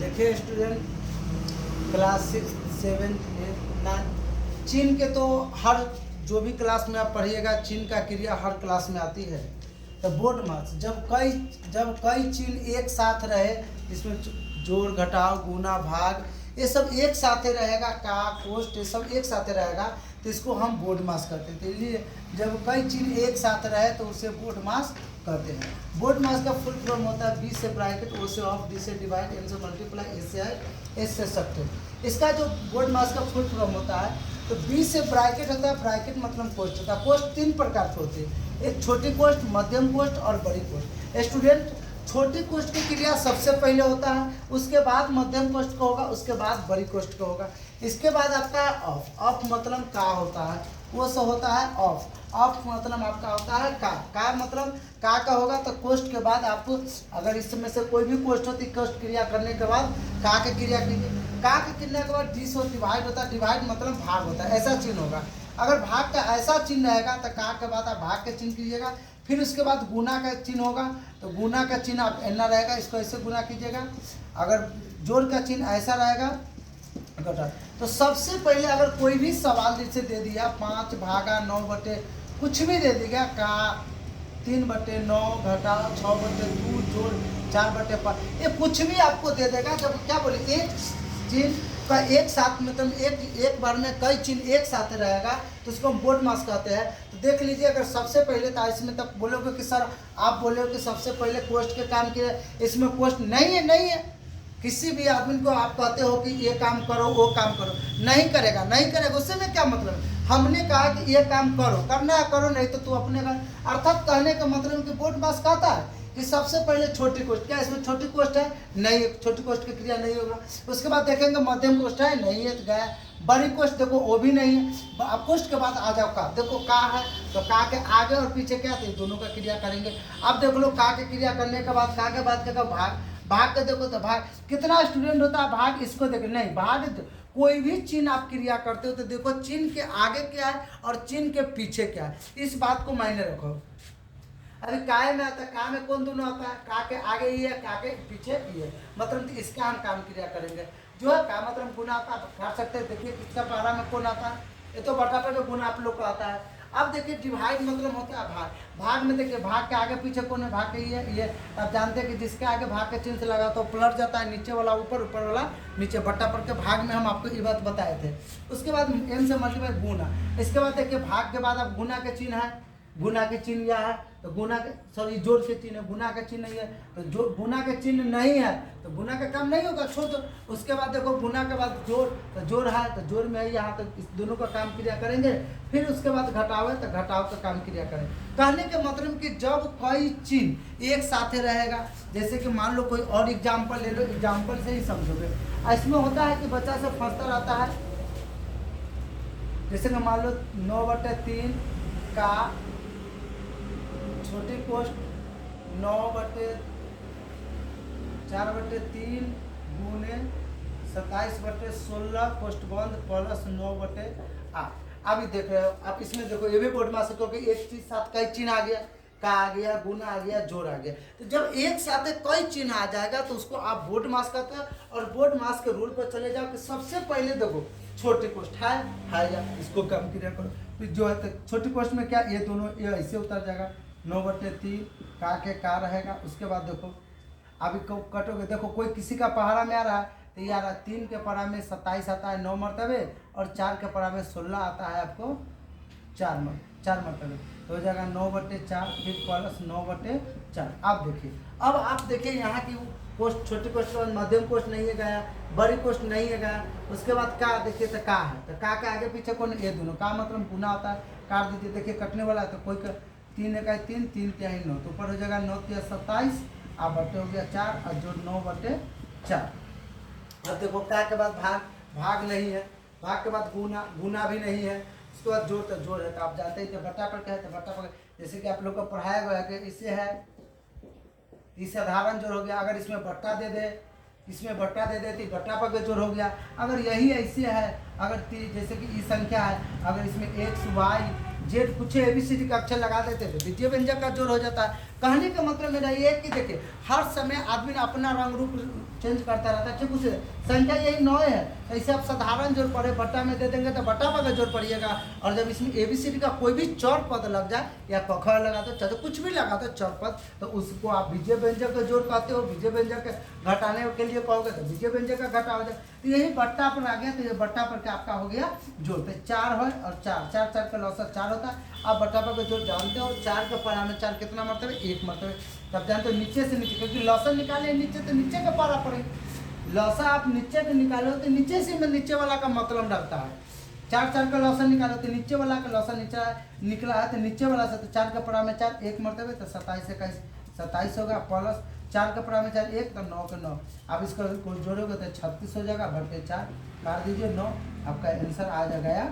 देखिए student, class 6, 7, 8, 9 चीन के तो हर जो भी क्लास में आप पढ़िएगा चीन का क्रिया हर क्लास में आती है। तो बोर्ड मार्क्स जब कई चीन एक साथ रहे, इसमें जोड़ घटाव गुना भाग ये सब एक साथ रहेगा, का कोष्ट ये सब एक साथ रहेगा, तो इसको हम बोर्ड मास कहते हैं। तो इसलिए जब कई चीन एक साथ रहे तो उसे बोर्ड मास कहते हैं। बोर्ड मास का फुल फॉर्म होता है बी से ब्रैकेट, ओ से ऑफ, डी से डिवाइड, एन से मल्टीप्लाई, एस से ऐड, एस से सब्ट्रैक्ट। इसका जो बोर्ड मास का फुल फॉर्म होता है, तो बी से ब्रैकेट होता है, ब्रैकेट मतलब कोष्ट होता है। कोष्ट 3 प्रकार के होते हैं, एक छोटी कोष्ट, मध्यम कोष्ट और बड़ी कोष्ट। स्टूडेंट, छोटी कोष्ट की क्रिया सबसे पहले होता है, उसके बाद मध्यम कोष्ट का होगा, उसके बाद बड़ी कोष्ट का होगा। इसके बाद आपका ऑफ। ऑफ मतलब का होता है, वो सब होता है ऑफ। ऑफ मतलब आपका होता है का मतलब का होगा। तो कोष्ट के बाद आपको अगर इसमें से कोई भी कोष्ट होती, कोष्ट क्रिया करने के बाद का की क्रिया कीजिए। का की क्रिया के बाद डी से डिवाइड होता है, डिवाइड मतलब भाग होता है, ऐसा चिन्ह होगा। अगर भाग का ऐसा चिन्ह रहेगा तो का के बाद आप भाग के चिन्ह कीजिएगा। फिर उसके बाद गुना का चिन्ह होगा, तो गुना का चिन्ह आप एना रहेगा, इसको ऐसे गुना कीजिएगा। अगर जोड़ का चिन्ह ऐसा रहेगा घटा। तो सबसे पहले अगर कोई भी सवाल जैसे दे दिया 5 भागा 9 बटे कुछ भी दे दिया, का 3 बटे 9 घटा 6 बटे 2 जोड़ 4 बटे 5, ये कुछ भी आपको दे देगा। जब क्या बोले एक चिन्ह का एक साथ मतलब एक बार में कई चिन्ह एक साथ रहेगा, तो उसको हम बोर्ड मास कहते हैं। तो देख लीजिए, अगर सबसे पहले तो इसमें तक बोलोगे कि सर आप बोले हो कि सबसे पहले कोष्ट के काम किया, इसमें कोष्ट नहीं है। किसी भी आदमी को आप कहते हो कि ये काम करो वो काम करो, नहीं करेगा, उससे में क्या मतलब। हमने कहा कि ये काम करना है करो, नहीं तो तू अपने का। अर्थात कहने का मतलब कि बोर्ड मास कहता है कि सबसे पहले छोटी कोष्ट, क्या इसमें छोटी कोष्ट है? नहीं, छोटी कोष्ट की क्रिया नहीं होगा। उसके बाद देखेंगे मध्यम कोष्ट है, नहीं है तो गया। बड़ी कोष्ट देखो वो भी नहीं है। अब कोष्ट के बाद आ जाओ का, देखो का है तो का के आगे और पीछे क्या थे, दोनों का क्रिया करेंगे। अब देख लो का के क्रिया करने के बाद का के बाद क्या भाग के देखो, तो भाग कितना स्टूडेंट होता है भाग, इसको देखो नहीं भाग। कोई भी चिन्ह आप क्रिया करते हो तो देखो चिन्ह के आगे क्या है और चिन्ह के पीछे क्या है, इस बात को मायने रखो। अभी काय में आता है, का में कौन दोनों आता है, का के आगे ये है, का के पीछे ये, मतलब इसका हम काम क्रिया करेंगे। जो है का मतलब गुना आता है, कर सकते हैं। देखिए किसका पहला में कौन आता है, ये तो बटाटे में गुना आप लोग को आता है। अब देखिए डिवाइड मतलब होता है भाग में देखिए भाग के आगे पीछे कौन है, भाग के ये आप जानते हैं कि जिसके आगे भाग के चिन्ह से लगा तो पलट जाता है, नीचे वाला ऊपर, ऊपर वाला नीचे। बट्टा पर के भाग में हम आपको ये बात बताए थे। उसके बाद एम से मल्टीप्लाई गुना। इसके बाद देखिए भाग के बाद अब गुना के चिन्ह है, गुना के चिन्ह यह है, तो गुना के सॉरी जोड़ के चिन्ह है, गुना का चिन्ह नहीं है, तो जो गुना के चिन्ह नहीं है तो गुना का काम नहीं होगा, छोड़ दो। उसके बाद देखो गुना के बाद जोड़, तो जोड़ है तो जोड़ में है यहाँ, तो इस दोनों का काम क्रिया करेंगे। फिर उसके बाद घटाव है तो घटाव का काम क्रिया करें। कहने के मतलब कि जब कोई चिन्ह एक साथ रहेगा, जैसे कि मान लो कोई और एग्जाम्पल ले लो, एग्जाम्पल से ही समझोगे। इसमें होता है कि बच्चा से फंसता रहता है, जैसे कि मान लो 9/3 का छोटी कोष्ट 9/4/3 गुने 27/16 कोष्ट बंद प्लस 9/8। अभी देख रहे हो आप, इसमें देखो ये भी बोर्ड मास क्योंकि एक चीज साथ कई चिन्ह आ गया, का आ गया, गुना आ गया, जोड़ आ गया। तो जब एक साथ कई चिन्ह आ जाएगा तो उसको आप बोर्ड मास कहते हैं। और बोर्ड मास के रूल पर चले जाओ कि सबसे पहले देखो छोटी कोष्ट है या इसको कम क्रिया करो। फिर जो है तो छोटी कोष्ट में क्या, ये दोनों ये ऐसे उतर जाएगा, 9/3 का के का रहेगा। उसके बाद देखो अभी कटोगे, देखो कोई किसी का पहाड़ा में आ रहा है तो ये आ रहा है 3 के पहाड़ा में 27 आता है 9 मरतबे, और 4 के पहाड़ा में 16 आता है आपको 4 मरतबे, तो हो जाएगा 9/4 फिर प्लस 9/4। अब आप देखिए यहाँ की कोष्ट, छोटी कोष्ट और मध्यम कोष्ट नहीं है गया, बड़ी कोष्ट नहीं है गया। उसके बाद का देखिए तो का है, तो का के आगे पीछे कौन, ये दोनों का मतलब गुना होता है। काट दीजिए, देखिए कटने वाला है तो कोई का 3 का 3, 3 के 9, तो ऊपर हो जाएगा 9 के 27, आप बटे हो गया 4 और जो 9/4। अब देखो का के बाद भाग नहीं है, भाग के बाद गुना भी नहीं है। उसके बाद जोड़, तो जोड़ है तो आप जानते हैं बट्टा पर क्या है, तो बट्टा पर जैसे कि आप लोग को पढ़ाया गया है कि इससे है, इस साधारण जोड़ हो गया। अगर इसमें बट्टा दे दे, इसमें बट्टा दे देती, बट्टा पर जोड़ हो गया। अगर यही ऐसे है, अगर जैसे कि ई संख्या है, अगर इसमें x y z कुछ ABCD का अक्षर लगा देते तो द्वितीय व्यंजक का जोड़ हो जाता है। कहने का मतलब मेरा ये है कि देखिए हर समय आदमी अपना रंग रूप चेंज करता रहता है, ठीक उसे संख्या यही 9 है, तो इसे आप साधारण जोड़ पड़े बट्टा में दे देंगे तो बट्टा पर जोड़ पड़िएगा। और जब इसमें ABCD का कोई भी चौर पद लग जाए या पखा लगा दो चाहे कुछ भी लगा दो चौर पद, तो उसको आप बीजे व्यंजक का जोड़ कहते हो, बीजे व्यंजक के घटाने के लिए कहोगे तो बीजे व्यंजक का घटा हो जाए। तो यही बट्टा पर आ गया, तो ये बट्टा पर क्या आपका हो गया जोड़, पे 4 है और 4 4 का लौसर 4 होता है। आप बट्टा पर का जोड़ जानते हो, 4 के पारा में 4 कितना मरतबे 1 मरतबे, तब जानते हो नीचे से नीचे, क्योंकि लौसर निकाले नीचे तो नीचे का पारा पड़े, लौसा आप नीचे के निकालो तो नीचे से में नीचे वाला का मतलब रखता है। 4 4 का लौसा निकालो तो नीचे वाला का लौसा नीचे निकला है, तो नीचे वाला से तो 4 का पड़ा में 4 1 मरतबे, तो 27 21 27 होगा, प्लस 4 का पड़ा में 4 1 तो 9 के 9, आप इसको जोड़ोगे तो 36 हो जाएगा, भरते 4 काट दीजिए 9, आपका आंसर आ जाएगा।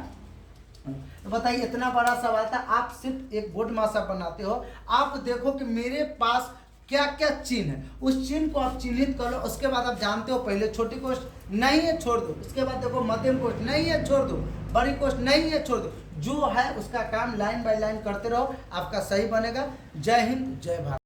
तो बताइए इतना बड़ा सवाल था, आप सिर्फ एक बोर्ड मासा बनाते हो, आप देखो कि मेरे पास क्या क्या चिन्ह है, उस चिन्ह को आप चिन्हित करो, उसके बाद आप जानते हो पहले छोटी कोष्ठ नहीं है छोड़ दो, उसके बाद देखो मध्यम कोष्ठ नहीं है छोड़ दो, बड़ी कोष्ठ नहीं है छोड़ दो, जो है उसका काम लाइन बाय लाइन करते रहो, आपका सही बनेगा। जय हिंद जय भारत।